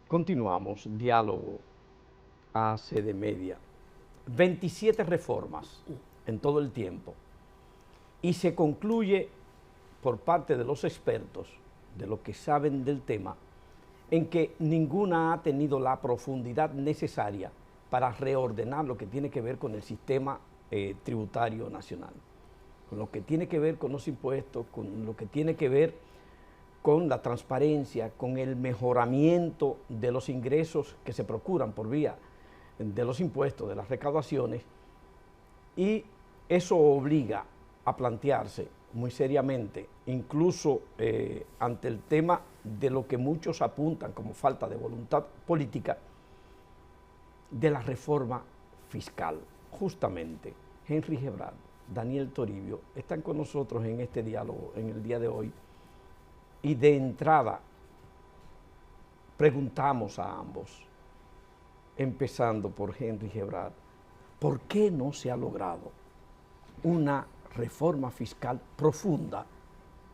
Continuamos, diálogo ACD Media. 27 reformas en todo el tiempo y se concluye por parte de los expertos, de los que saben del tema, en que ninguna ha tenido la profundidad necesaria para reordenar lo que tiene que ver con el sistema tributario nacional, con lo que tiene que ver con los impuestos, con lo que tiene que ver con la transparencia, con el mejoramiento de los ingresos que se procuran por vía de los impuestos, de las recaudaciones, y eso obliga a plantearse muy seriamente, incluso ante el tema de lo que muchos apuntan como falta de voluntad política, de la reforma fiscal. Justamente, Henry Gebrard, Daniel Toribio, están con nosotros en este diálogo en el día de hoy, y de entrada preguntamos a ambos, empezando por Henry Gebrard, ¿por qué no se ha logrado una reforma fiscal profunda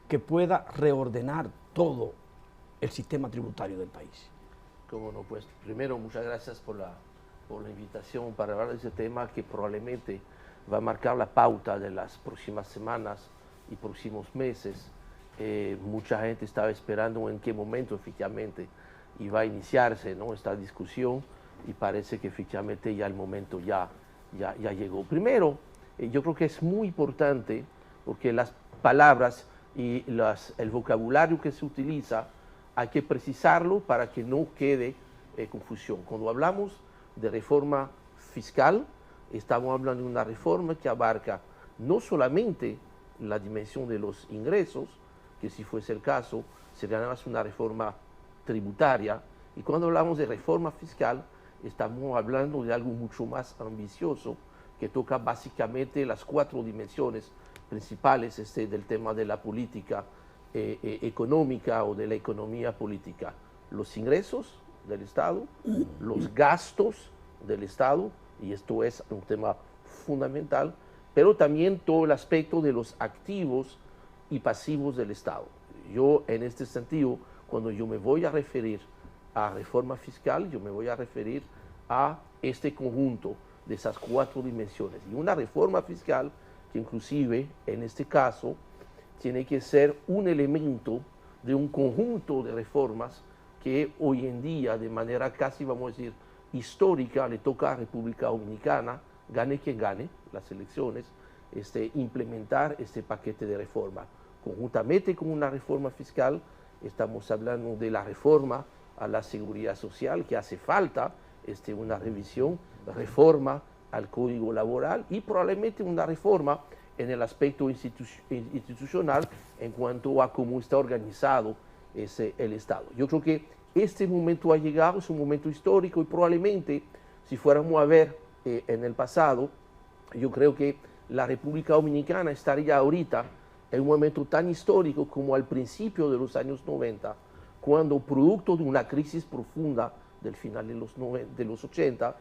que pueda reordenar todo el sistema tributario del país? Cómo no, pues primero muchas gracias por la invitación para hablar de ese tema que probablemente va a marcar la pauta de las próximas semanas y próximos meses. Mucha gente estaba esperando en qué momento efectivamente iba a iniciarse, ¿no?, esta discusión, y parece que efectivamente ya el momento ya llegó. Primero, yo creo que es muy importante porque las palabras y el vocabulario que se utiliza hay que precisarlo para que no quede confusión. Cuando hablamos de reforma fiscal, estamos hablando de una reforma que abarca no solamente la dimensión de los ingresos, que si fuese el caso, sería nada más una reforma tributaria, y cuando hablamos de reforma fiscal, estamos hablando de algo mucho más ambicioso, que toca básicamente las 4 dimensiones principales del tema de la política económica o de la economía política: los ingresos del Estado, los gastos del Estado, y esto es un tema fundamental, pero también todo el aspecto de los activos y pasivos del Estado. Yo, en este sentido, cuando yo me voy a referir a reforma fiscal, yo me voy a referir a este conjunto de esas 4 dimensiones. Y una reforma fiscal que inclusive, en este caso, tiene que ser un elemento de un conjunto de reformas que hoy en día, de manera casi, vamos a decir, histórica, le toca a República Dominicana, gane quien gane las elecciones, implementar este paquete de reforma. Conjuntamente con una reforma fiscal, estamos hablando de la reforma a la seguridad social, que hace falta una revisión, reforma al Código Laboral y probablemente una reforma en el aspecto institucional en cuanto a cómo está organizado el Estado. Yo creo que este momento ha llegado, es un momento histórico, y probablemente, si fuéramos a ver en el pasado, yo creo que la República Dominicana estaría ahorita en un momento tan histórico como al principio de los años 90, cuando, producto de una crisis profunda del final de los 80,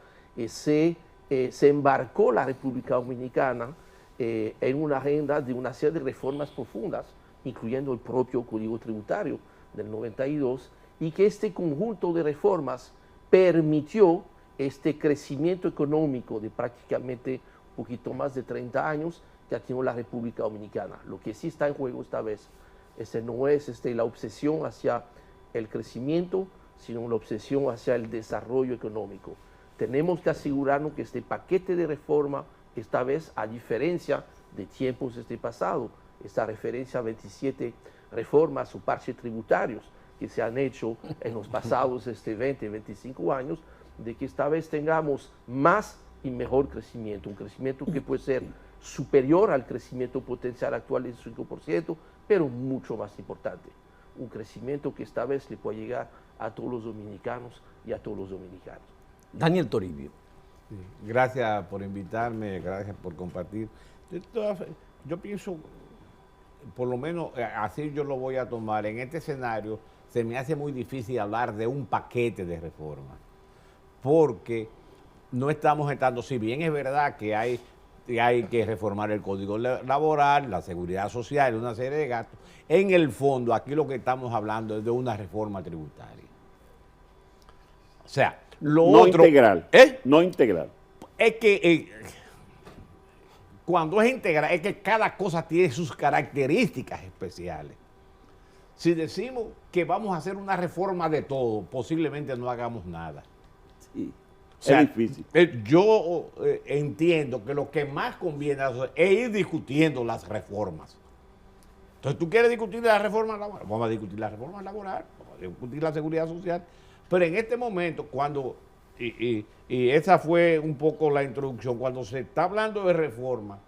se embarcó la República Dominicana en una agenda de una serie de reformas profundas, incluyendo el propio Código Tributario del 92, y que este conjunto de reformas permitió este crecimiento económico de prácticamente un poquito más de 30 años que ha tenido la República Dominicana. Lo que sí está en juego esta vez no es la obsesión hacia el crecimiento, sino la obsesión hacia el desarrollo económico. Tenemos que asegurarnos que este paquete de reforma, esta vez, a diferencia de tiempos pasado, esta referencia a 27 reformas o parches tributarios que se han hecho en los pasados 20, 25 años, de que esta vez tengamos más y mejor crecimiento, un crecimiento que puede ser superior al crecimiento potencial actual del 5%, pero mucho más importante, un crecimiento que esta vez le pueda llegar a todos los dominicanos y a todos los dominicanos. Daniel Toribio. Sí, gracias por invitarme, gracias por compartir. Yo pienso, por lo menos así yo lo voy a tomar, en este escenario se me hace muy difícil hablar de un paquete de reformas, porque no estamos entrando, si bien es verdad que hay que reformar el Código Laboral, la seguridad social, una serie de gastos, en el fondo aquí lo que estamos hablando es de una reforma tributaria. sea, lo no otro... integral. No integral. Es que cuando es integral, es que cada cosa tiene sus características especiales. Si decimos que vamos a hacer una reforma de todo, posiblemente no hagamos nada. Sí. O sea, es difícil. Yo entiendo que lo que más conviene es ir discutiendo las reformas. Entonces, ¿tú quieres discutir la reforma laboral? Vamos a discutir la reforma laboral, vamos a discutir la seguridad social. Pero en este momento, cuando, y esa fue un poco la introducción, cuando se está hablando de reforma,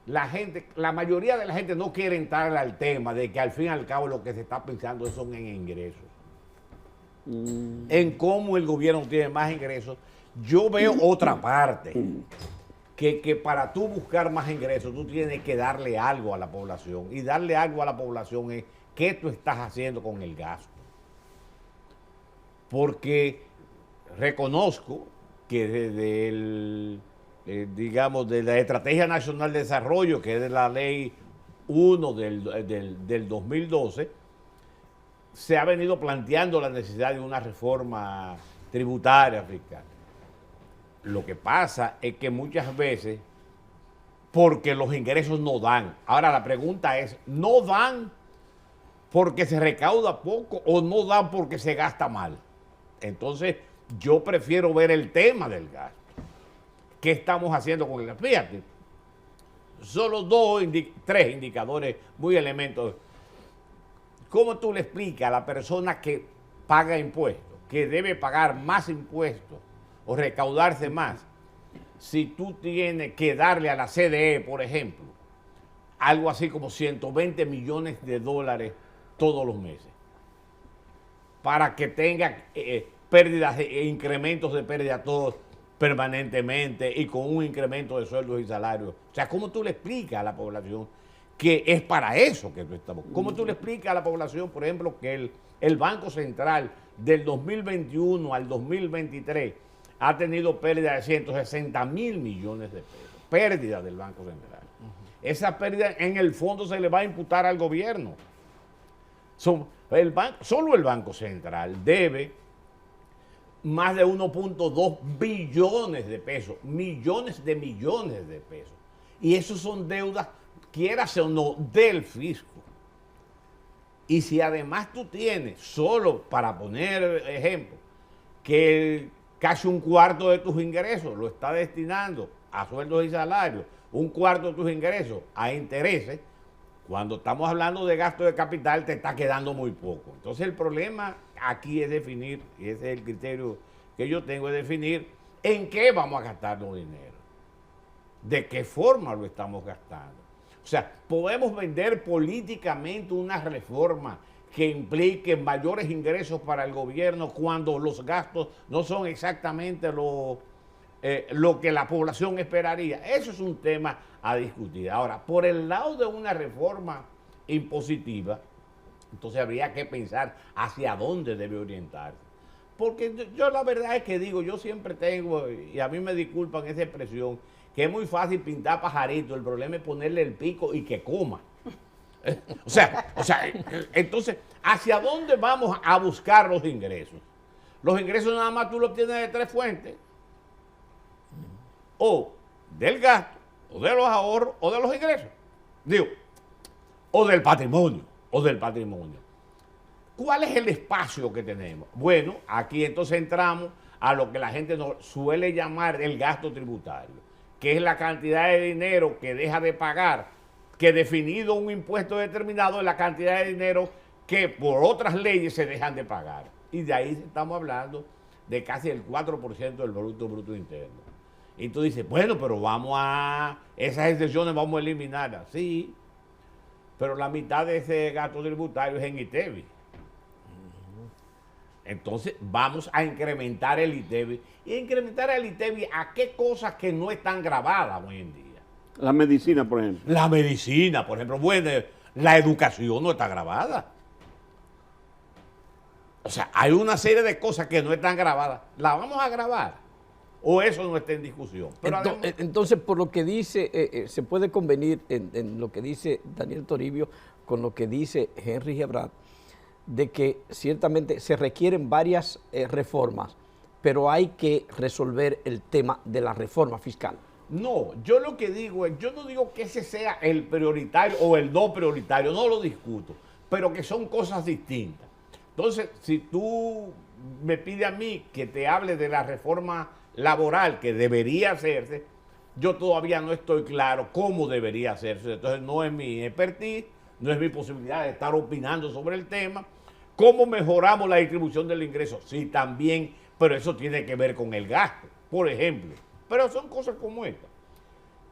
la mayoría de la gente no quiere entrar al tema de que al fin y al cabo lo que se está pensando son en ingresos. En cómo el gobierno tiene más ingresos. Yo veo otra parte, que para tú buscar más ingresos, tú tienes que darle algo a la población. Y darle algo a la población es qué tú estás haciendo con el gasto. Porque reconozco que desde digamos, de la Estrategia Nacional de Desarrollo, que es de la Ley 1 del 2012, se ha venido planteando la necesidad de una reforma tributaria fiscal. Lo que pasa es que muchas veces, porque los ingresos no dan. Ahora la pregunta es, ¿no dan porque se recauda poco o no dan porque se gasta mal? Entonces, yo prefiero ver el tema del gasto. ¿Qué estamos haciendo con el gasto? Fíjate, solo tres indicadores muy elementos. ¿Cómo tú le explicas a la persona que paga impuestos, que debe pagar más impuestos o recaudarse más, si tú tienes que darle a la CDE, por ejemplo, algo así como 120 millones de dólares todos los meses, para que tenga pérdidas e incrementos de pérdida todos permanentemente y con un incremento de sueldos y salarios? O sea, ¿cómo tú le explicas a la población que es para eso que tú estamos? ¿Cómo tú le explicas a la población, por ejemplo, que el Banco Central del 2021 al 2023 ha tenido pérdida de 160 mil millones de pesos? Pérdida del Banco Central. Esa pérdida en el fondo se le va a imputar al gobierno. Solo el Banco Central debe más de 1.2 billones de pesos, millones de pesos. Y eso son deudas, quieras o no, del fisco. Y si además tú tienes, solo para poner ejemplo, que casi un cuarto de tus ingresos lo está destinando a sueldos y salarios, un cuarto de tus ingresos a intereses, cuando estamos hablando de gasto de capital te está quedando muy poco. Entonces el problema aquí es definir, y ese es el criterio que yo tengo, es definir en qué vamos a gastar los dineros, de qué forma lo estamos gastando. O sea, podemos vender políticamente una reforma que implique mayores ingresos para el gobierno cuando los gastos no son exactamente lo que la población esperaría. Eso es un tema a discutir. Ahora, por el lado de una reforma impositiva, entonces habría que pensar hacia dónde debe orientarse. Porque yo la verdad es que digo, yo siempre tengo, y a mí me disculpan esa expresión, que es muy fácil pintar pajarito, el problema es ponerle el pico y que coma. O sea, entonces, ¿hacia dónde vamos a buscar los ingresos? Los ingresos nada más tú los tienes de tres fuentes. O del gasto, o de los ahorros, o de los ingresos. Digo, o del patrimonio. ¿Cuál es el espacio que tenemos? Bueno, aquí entonces entramos a lo que la gente nos suele llamar el gasto tributario, que es la cantidad de dinero que deja de pagar, que definido un impuesto determinado es la cantidad de dinero que por otras leyes se dejan de pagar. Y de ahí estamos hablando de casi el 4% del Bruto Interno. Y tú dices, bueno, pero esas excepciones vamos a eliminarlas. Sí, pero la mitad de ese gasto tributario es en ITEVI. Entonces vamos a incrementar el ITEVI. Y incrementar el ITEVI a qué cosas que no están grabadas hoy en día. La medicina, por ejemplo. La medicina, por ejemplo. Bueno, la educación no está grabada. O sea, hay una serie de cosas que no están grabadas. ¿La vamos a grabar? ¿O eso no está en discusión? Pero entonces, por lo que dice, se puede convenir en lo que dice Daniel Toribio con lo que dice Henry Gebrat, de que ciertamente se requieren varias reformas, pero hay que resolver el tema de la reforma fiscal. No, yo lo que digo es, yo no digo que ese sea el prioritario o el no prioritario, no lo discuto, pero que son cosas distintas. Entonces, si tú me pides a mí que te hable de la reforma laboral que debería hacerse, yo todavía no estoy claro cómo debería hacerse. Entonces, no es mi expertise, no es mi posibilidad de estar opinando sobre el tema. ¿Cómo mejoramos la distribución del ingreso? Sí, también, pero eso tiene que ver con el gasto, por ejemplo. Pero son cosas como esta.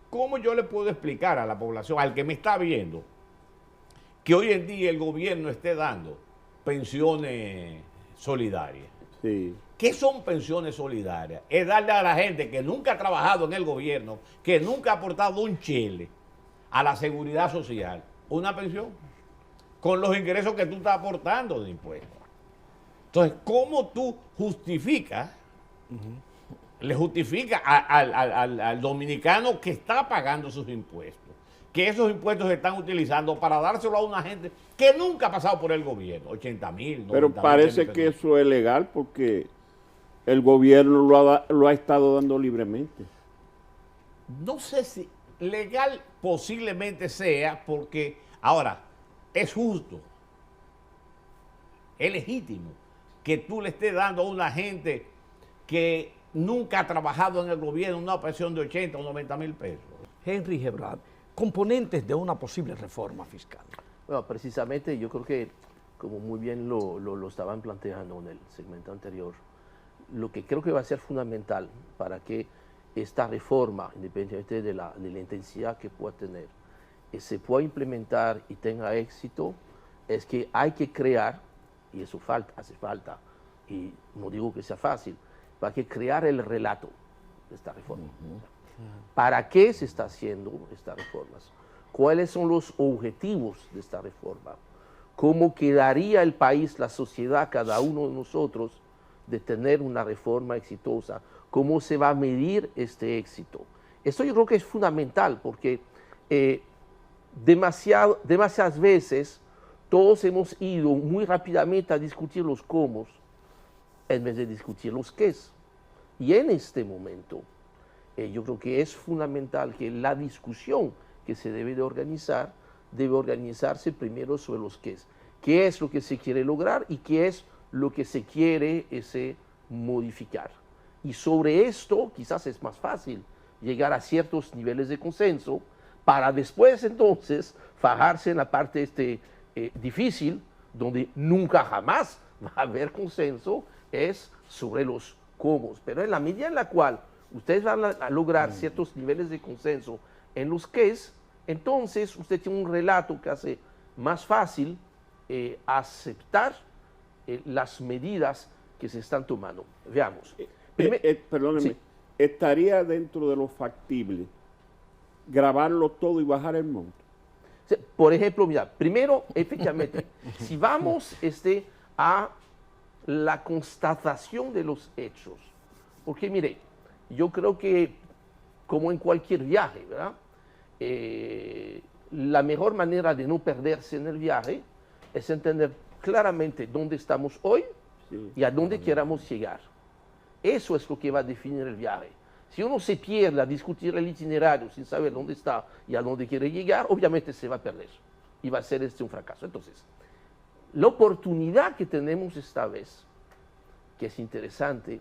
¿Cómo yo le puedo explicar a la población, al que me está viendo, que hoy en día el gobierno esté dando pensiones solidarias? Sí. ¿Qué son pensiones solidarias? Es darle a la gente que nunca ha trabajado en el gobierno, que nunca ha aportado un chele a la seguridad social, una pensión con los ingresos que tú estás aportando de impuestos. Entonces, ¿cómo tú justificas, le justifica al dominicano que está pagando sus impuestos, que esos impuestos se están utilizando para dárselo a una gente que nunca ha pasado por el gobierno, 80,000, 90,000? Pero parece que eso es legal porque el gobierno lo ha estado dando libremente. No sé si legal posiblemente sea, porque ahora es justo, es legítimo que tú le estés dando a una gente que nunca ha trabajado en el gobierno una pensión de 80 o 90,000 pesos. Henry Gebrard, componentes de una posible reforma fiscal. Bueno, precisamente yo creo que, como muy bien lo estaban planteando en el segmento anterior, lo que creo que va a ser fundamental para que esta reforma, independientemente de la intensidad que pueda tener, se pueda implementar y tenga éxito, es que hay que crear, y eso hace falta, y no digo que sea fácil, hay que crear el relato de esta reforma. ¿Para qué se está haciendo estas reformas? ¿Cuáles son los objetivos de esta reforma? ¿Cómo quedaría el país, la sociedad, cada uno de nosotros, de tener una reforma exitosa? ¿Cómo se va a medir este éxito? Esto yo creo que es fundamental porque demasiadas veces todos hemos ido muy rápidamente a discutir los cómo en vez de discutir los qués. Y en este momento yo creo que es fundamental que la discusión que se debe organizarse primero sobre los qués. ¿Qué es lo que se quiere lograr y qué es lo que se quiere modificar? Y sobre esto quizás es más fácil llegar a ciertos niveles de consenso para después entonces fajarse en la parte difícil, donde nunca jamás va a haber consenso, es sobre los cómo. Pero en la medida en la cual ustedes van a lograr ciertos niveles de consenso en los qués, entonces usted tiene un relato que hace más fácil aceptar las medidas que se están tomando. Veamos. Perdóneme, Sí. ¿estaría dentro de lo factible grabarlo todo y bajar el monto? Por ejemplo, mira, primero, efectivamente, si vamos a la constatación de los hechos, porque mire, yo creo que como en cualquier viaje, ¿verdad? La mejor manera de no perderse en el viaje es entender claramente dónde estamos hoy y a dónde queramos llegar. Eso es lo que va a definir el viaje. Si uno se pierde a discutir el itinerario sin saber dónde está y a dónde quiere llegar, obviamente se va a perder y va a ser un fracaso. Entonces, la oportunidad que tenemos esta vez, que es interesante,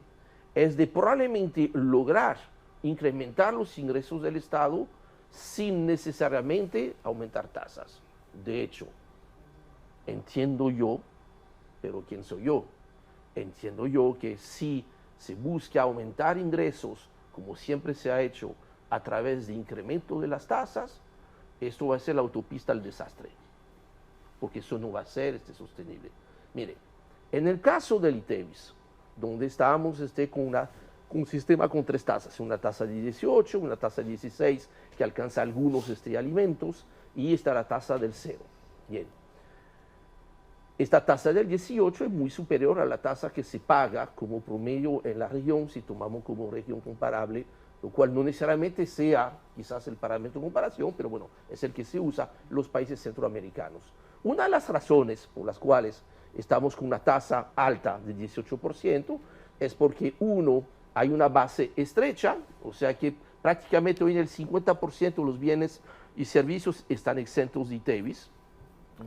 es de probablemente lograr incrementar los ingresos del Estado sin necesariamente aumentar tasas. De hecho, entiendo yo, pero ¿quién soy yo? Entiendo yo que si se busca aumentar ingresos, como siempre se ha hecho, a través de incremento de las tasas, esto va a ser la autopista al desastre, porque eso no va a ser sostenible. Mire, en el caso del ITEVIS, donde estábamos con un sistema con tres tasas, una tasa de 18, una tasa de 16, que alcanza algunos alimentos, y está la tasa del 0. Bien. Esta tasa del 18 es muy superior a la tasa que se paga como promedio en la región, si tomamos como región comparable, lo cual no necesariamente sea quizás el parámetro de comparación, pero bueno, es el que se usa en los países centroamericanos. Una de las razones por las cuales estamos con una tasa alta de 18% es porque uno, hay una base estrecha, o sea que prácticamente hoy el 50% de los bienes y servicios están exentos de ITEVIS,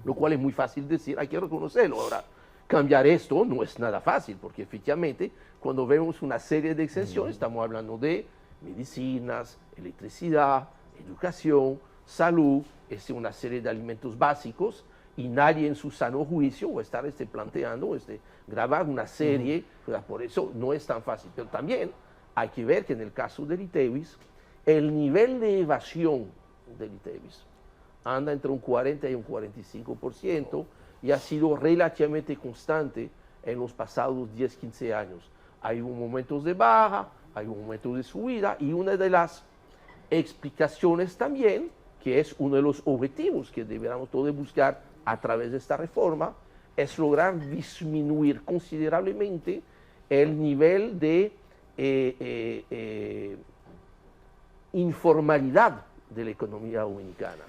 lo cual es muy fácil decir, hay que reconocerlo. Ahora, cambiar esto no es nada fácil, porque efectivamente cuando vemos una serie de exenciones, estamos hablando de medicinas, electricidad, educación, salud, una serie de alimentos básicos, y nadie en su sano juicio va a estar planteando grabar una serie, por eso no es tan fácil. Pero también hay que ver que en el caso del ITEVIS, el nivel de evasión del ITEVIS anda entre un 40 y un 45%, y ha sido relativamente constante en los pasados 10, 15 años. Hay momentos de baja, hay momentos de subida, y una de las explicaciones también, que es uno de los objetivos que deberíamos todos buscar a través de esta reforma, es lograr disminuir considerablemente el nivel de informalidad de la economía dominicana.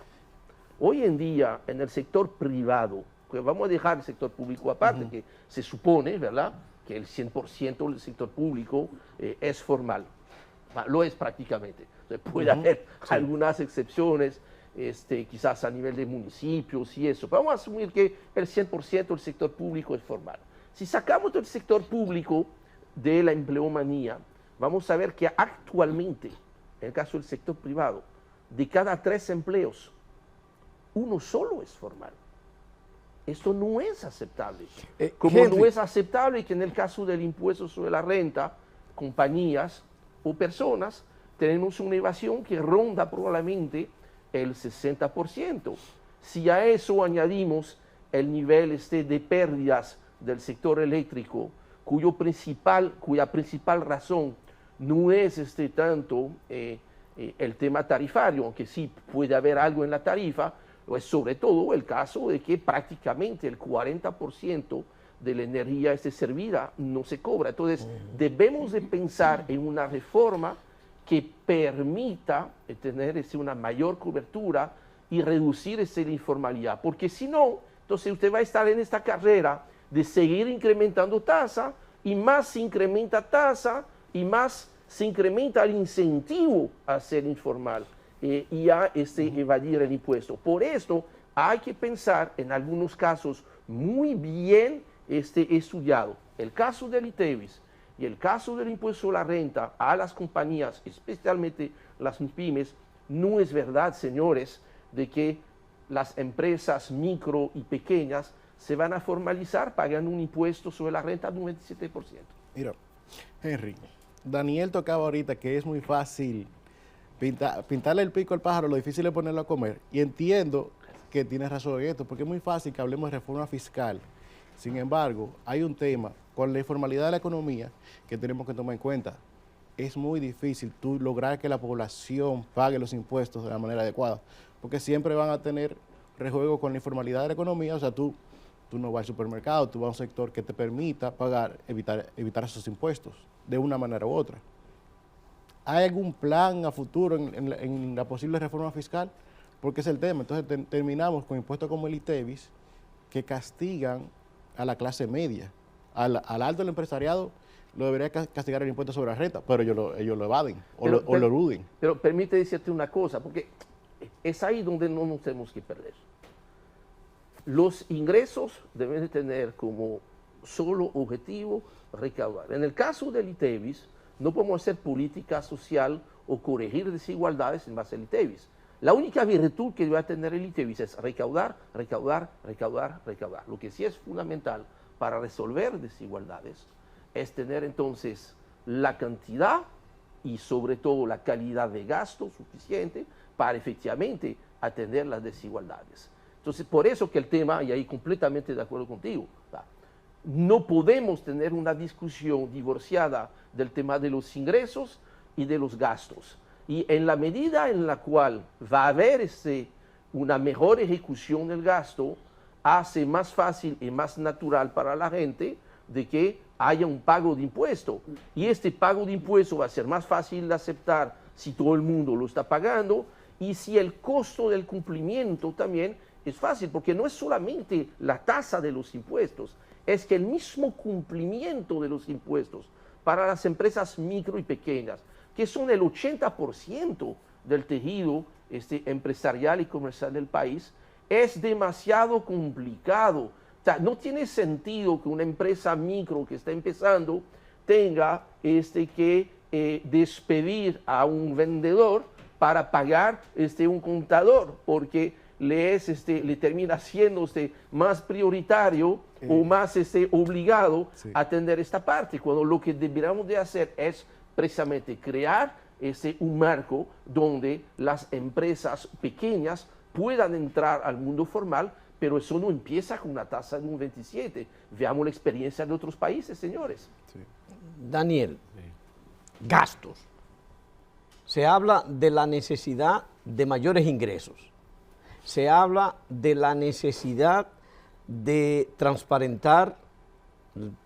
Hoy en día, en el sector privado, pues vamos a dejar el sector público aparte, que se supone, ¿verdad?, que el 100% del sector público es formal. Lo es prácticamente. Entonces, puede haber algunas excepciones, quizás a nivel de municipios y eso, pero vamos a asumir que el 100% del sector público es formal. Si sacamos del sector público de la empleomanía, vamos a ver que actualmente, en el caso del sector privado, de cada 3 empleos, 1 solo es formal. Esto no es aceptable. Como Henry, no es aceptable que en el caso del impuesto sobre la renta, compañías o personas, tenemos una evasión que ronda probablemente el 60%. Si a eso añadimos el nivel de pérdidas del sector eléctrico, cuya principal razón no es tanto el tema tarifario, aunque sí puede haber algo en la tarifa, es sobre todo el caso de que prácticamente el 40% de la energía servida no se cobra. Entonces, debemos de pensar en una reforma que permita tener una mayor cobertura y reducir la informalidad, porque si no, entonces usted va a estar en esta carrera de seguir incrementando tasa, y más se incrementa tasa, y más se incrementa el incentivo a ser informal y a evadir el impuesto. Por esto hay que pensar en algunos casos muy bien estudiado. El caso del ITEVIS y el caso del impuesto sobre la renta a las compañías, especialmente las pymes, no es verdad, señores, de que las empresas micro y pequeñas se van a formalizar pagando un impuesto sobre la renta de un 27%. Mira, Henry, Daniel tocaba ahorita que es muy fácil pintarle el pico al pájaro, lo difícil es ponerlo a comer. Y entiendo que tienes razón en esto, porque es muy fácil que hablemos de reforma fiscal. Sin embargo, hay un tema con la informalidad de la economía que tenemos que tomar en cuenta. Es muy difícil tú lograr que la población pague los impuestos de la manera adecuada, porque siempre van a tener rejuego con la informalidad de la economía. O sea, tú no vas al supermercado, tú vas a un sector que te permita pagar, evitar esos impuestos de una manera u otra. ¿Hay algún plan a futuro en la posible reforma fiscal? Porque es el tema. Entonces terminamos con impuestos como el ITEVIS, que castigan a la clase media. Al alto del empresariado lo debería castigar el impuesto sobre la renta, pero ellos lo evaden o lo eluden. Pero permite decirte una cosa, porque es ahí donde no nos tenemos que perder. Los ingresos deben de tener como solo objetivo recaudar. En el caso del ITEVIS, no podemos hacer política social o corregir desigualdades en base al ITEVIS. La única virtud que va a tener el ITEVIS es recaudar, recaudar, recaudar, recaudar. Lo que sí es fundamental para resolver desigualdades es tener entonces la cantidad y sobre todo la calidad de gasto suficiente para efectivamente atender las desigualdades. Entonces, por eso que el tema, y ahí completamente de acuerdo contigo, no podemos tener una discusión divorciada del tema de los ingresos y de los gastos. Y en la medida en la cual va a haber una mejor ejecución del gasto, hace más fácil y más natural para la gente de que haya un pago de impuesto. Y este pago de impuesto va a ser más fácil de aceptar si todo el mundo lo está pagando y si el costo del cumplimiento también es fácil, porque no es solamente la tasa de los impuestos, es que el mismo cumplimiento de los impuestos para las empresas micro y pequeñas, que son el 80% del tejido empresarial y comercial del país, es demasiado complicado. O sea, no tiene sentido que una empresa micro que está empezando tenga que despedir a un vendedor para pagar un contador, porque le termina siendo más prioritario o más obligado a atender esta parte, cuando lo que deberíamos de hacer es precisamente crear un marco donde las empresas pequeñas puedan entrar al mundo formal, pero eso no empieza con una tasa de un 27. Veamos la experiencia de otros países, señores. Sí. Daniel, gastos. Se habla de la necesidad de mayores ingresos. Se habla de la necesidad de transparentar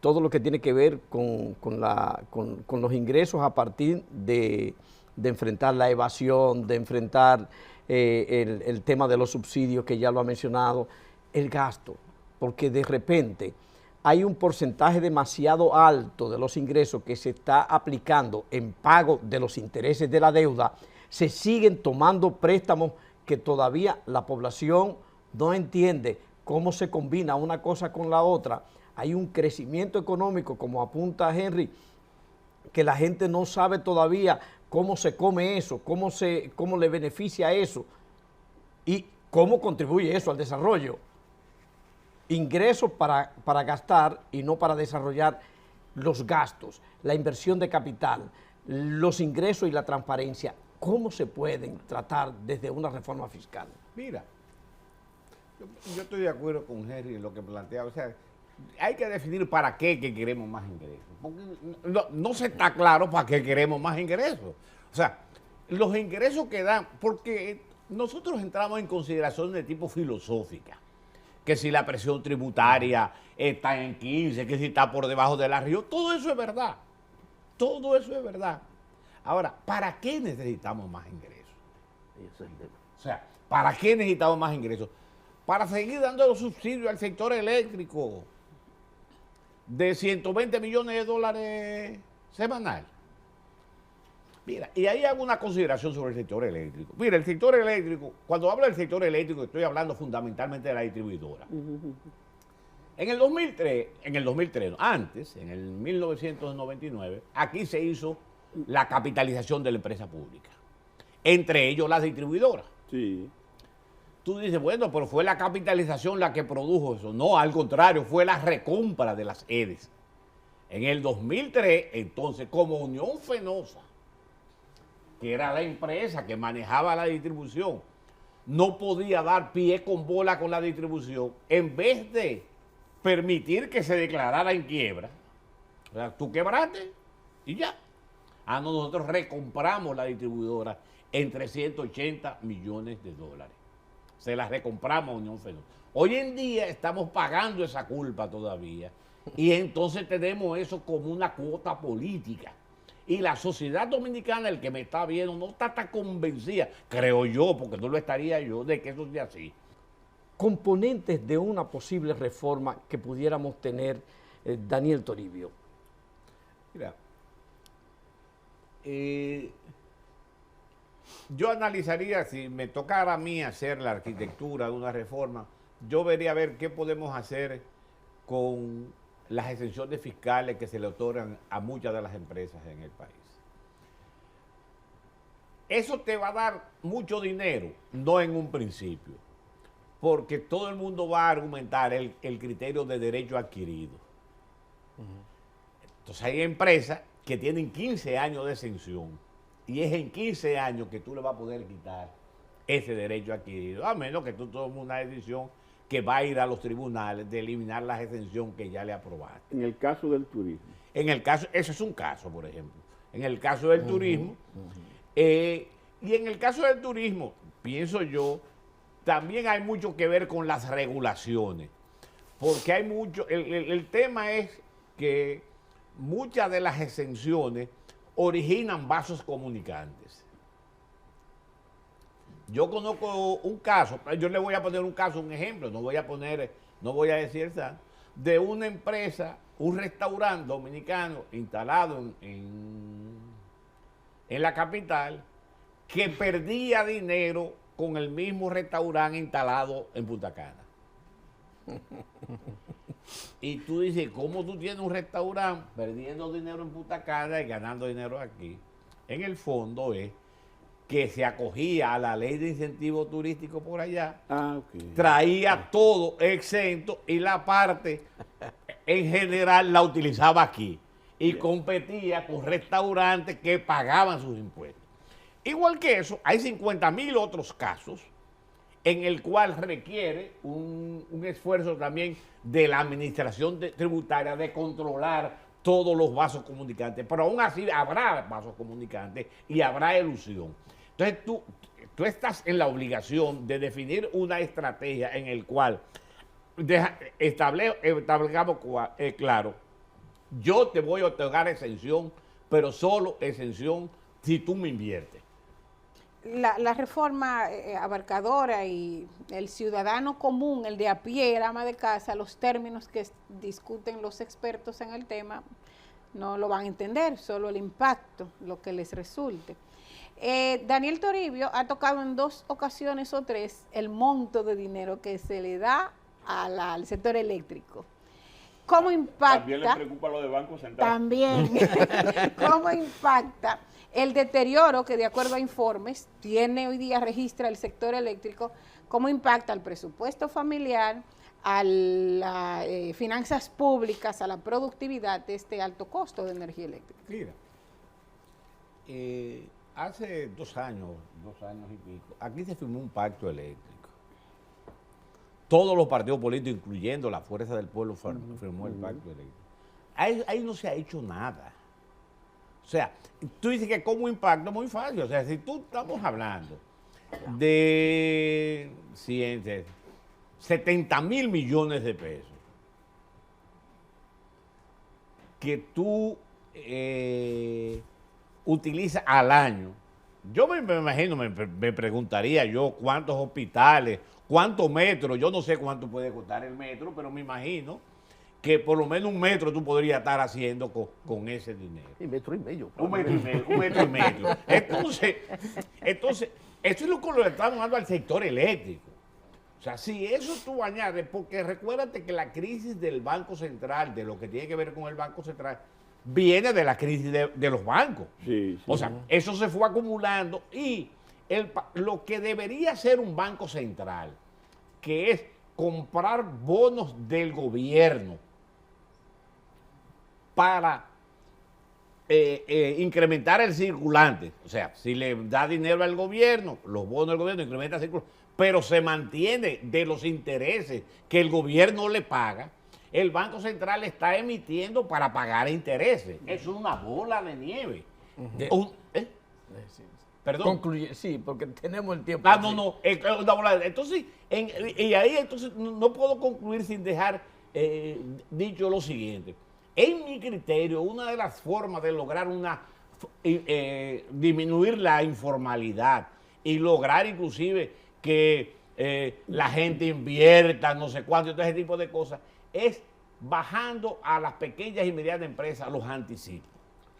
todo lo que tiene que ver con los ingresos a partir de enfrentar la evasión, de enfrentar el tema de los subsidios, que ya lo ha mencionado, el gasto, porque de repente hay un porcentaje demasiado alto de los ingresos que se está aplicando en pago de los intereses de la deuda. Se siguen tomando préstamos que todavía la población no entiende cómo se combina una cosa con la otra. Hay un crecimiento económico, como apunta Henry, que la gente no sabe todavía cómo se come eso, cómo le beneficia eso y cómo contribuye eso al desarrollo. Ingresos para gastar y no para desarrollar los gastos, la inversión de capital, los ingresos y la transparencia. ¿Cómo se pueden tratar desde una reforma fiscal? Mira, yo estoy de acuerdo con Henry en lo que plantea. O sea, hay que definir para qué que queremos más ingresos. Porque no se está claro para qué queremos más ingresos. O sea, los ingresos que dan, porque nosotros entramos en consideraciones de tipo filosófica, que si la presión tributaria está en 15, que si está por debajo de la Río, todo eso es verdad. Todo eso es verdad. Ahora, ¿para qué necesitamos más ingresos? Eso es el tema. O sea, ¿para qué necesitamos más ingresos? Para seguir dando los subsidios al sector eléctrico de 120 millones de dólares semanal. Mira, y ahí hago una consideración sobre el sector eléctrico. Mira, el sector eléctrico, cuando hablo del sector eléctrico, estoy hablando fundamentalmente de la distribuidora. En el 2003, antes, en el 1999, aquí se hizo la capitalización de la empresa pública, entre ellos las distribuidoras. Sí. Tú dices, bueno, pero fue la capitalización la que produjo eso. No, al contrario, fue la recompra de las EDES. En el 2003, entonces, como Unión Fenosa, que era la empresa que manejaba la distribución, no podía dar pie con bola con la distribución, en vez de permitir que se declarara en quiebra, o sea, tú quebraste y ya. Nosotros recompramos la distribuidora en 380 millones de dólares. Se la recompramos a Unión Fenosa. Hoy en día estamos pagando esa culpa todavía y entonces tenemos eso como una cuota política. Y la sociedad dominicana, el que me está viendo, no está tan convencida, creo yo, porque no lo estaría yo, de que eso sea así. Componentes de una posible reforma que pudiéramos tener, Daniel Toribio. Mira, yo analizaría, si me tocara a mí hacer la arquitectura de una reforma, yo vería a ver qué podemos hacer con las exenciones fiscales que se le otorgan a muchas de las empresas en el país. Eso te va a dar mucho dinero, no en un principio, porque todo el mundo va a argumentar el criterio de derecho adquirido. Entonces hay empresas que tienen 15 años de exención y es en 15 años que tú le vas a poder quitar ese derecho adquirido, a menos que tú tomes una decisión que va a ir a los tribunales de eliminar la exención que ya le aprobaste. En el caso del turismo. En el caso, ese es un caso, por ejemplo. En el caso del turismo, y en el caso del turismo, pienso yo, también hay mucho que ver con las regulaciones, porque hay mucho, el tema es que muchas de las exenciones originan vasos comunicantes. Yo conozco un caso, yo le voy a poner un caso, un ejemplo, no voy a decir esa, de una empresa, un restaurante dominicano instalado en la capital, que perdía dinero con el mismo restaurante instalado en Punta Cana. Y tú dices, ¿cómo tú tienes un restaurante perdiendo dinero en Punta Cana y ganando dinero aquí? En el fondo es que se acogía a la ley de incentivo turístico por allá, traía todo exento y la parte en general la utilizaba aquí y competía con restaurantes que pagaban sus impuestos. Igual que eso, hay 50.000 otros casos en el cual requiere un esfuerzo también de la administración tributaria de controlar todos los vasos comunicantes, pero aún así habrá vasos comunicantes y habrá elusión. Entonces tú estás en la obligación de definir una estrategia en el cual establezcamos claro, yo te voy a otorgar exención, pero solo exención si tú me inviertes. La reforma abarcadora y el ciudadano común, el de a pie, el ama de casa, los términos que discuten los expertos en el tema, no lo van a entender, solo el impacto, lo que les resulte. Daniel Toribio ha tocado en 2 ocasiones o 3 el monto de dinero que se le da al sector eléctrico. ¿Cómo impacta? También le preocupa lo de Banco Central. También. ¿Cómo impacta el deterioro que, de acuerdo a informes, tiene hoy día, registra el sector eléctrico? ¿Cómo impacta al presupuesto familiar, a las finanzas públicas, a la productividad de este alto costo de energía eléctrica? Mira, hace 2 años y pico, aquí se firmó un pacto eléctrico. Todos los partidos políticos, incluyendo la Fuerza del Pueblo, firmó el pacto eléctrico. Ahí no se ha hecho nada. O sea, tú dices que como impacto muy fácil. O sea, si tú estamos hablando de 70.000 millones de pesos que tú utilizas al año, yo me imagino, me preguntaría yo cuántos hospitales, cuántos metros, yo no sé cuánto puede costar el metro, pero me imagino que por lo menos 1 metro tú podrías estar haciendo con ese dinero. Y 1,5 metros. 1,5 metros. Entonces, esto es lo que le estamos dando al sector eléctrico. O sea, si eso tú añades, porque recuérdate que la crisis del Banco Central, de lo que tiene que ver con el Banco Central, viene de la crisis de los bancos. Sí. O sea, eso se fue acumulando y lo que debería ser un banco central, que es comprar bonos del gobierno para incrementar el circulante. O sea, si le da dinero al gobierno, los bonos del gobierno incrementan el circulante, pero se mantiene de los intereses que el gobierno le paga. El Banco Central está emitiendo para pagar intereses. Es una bola de nieve. Perdón. Concluye, sí, porque tenemos el tiempo. No. Una bola de, entonces, entonces no puedo concluir sin dejar dicho lo siguiente. En mi criterio, una de las formas de lograr disminuir la informalidad y lograr inclusive que la gente invierta, no sé cuánto, todo ese tipo de cosas, es bajando a las pequeñas y medianas empresas los anticipos,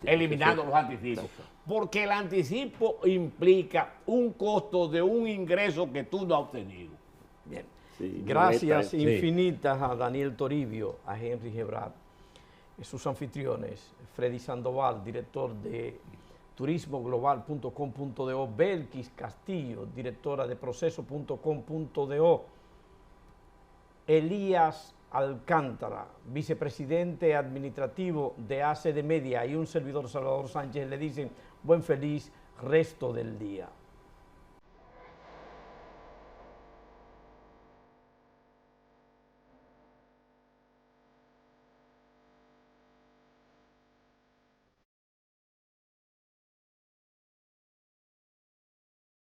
eliminando los anticipos, porque el anticipo implica un costo de un ingreso que tú no has obtenido. Bien. Sí, Gracias infinitas a Daniel Toribio, a Henry Gebrat, sus anfitriones, Freddy Sandoval, director de turismoglobal.com.do, Belkis Castillo, directora de proceso.com.do, Elías Alcántara, vicepresidente administrativo de ACD Media, y un servidor, Salvador Sánchez, le dicen buen feliz resto del día.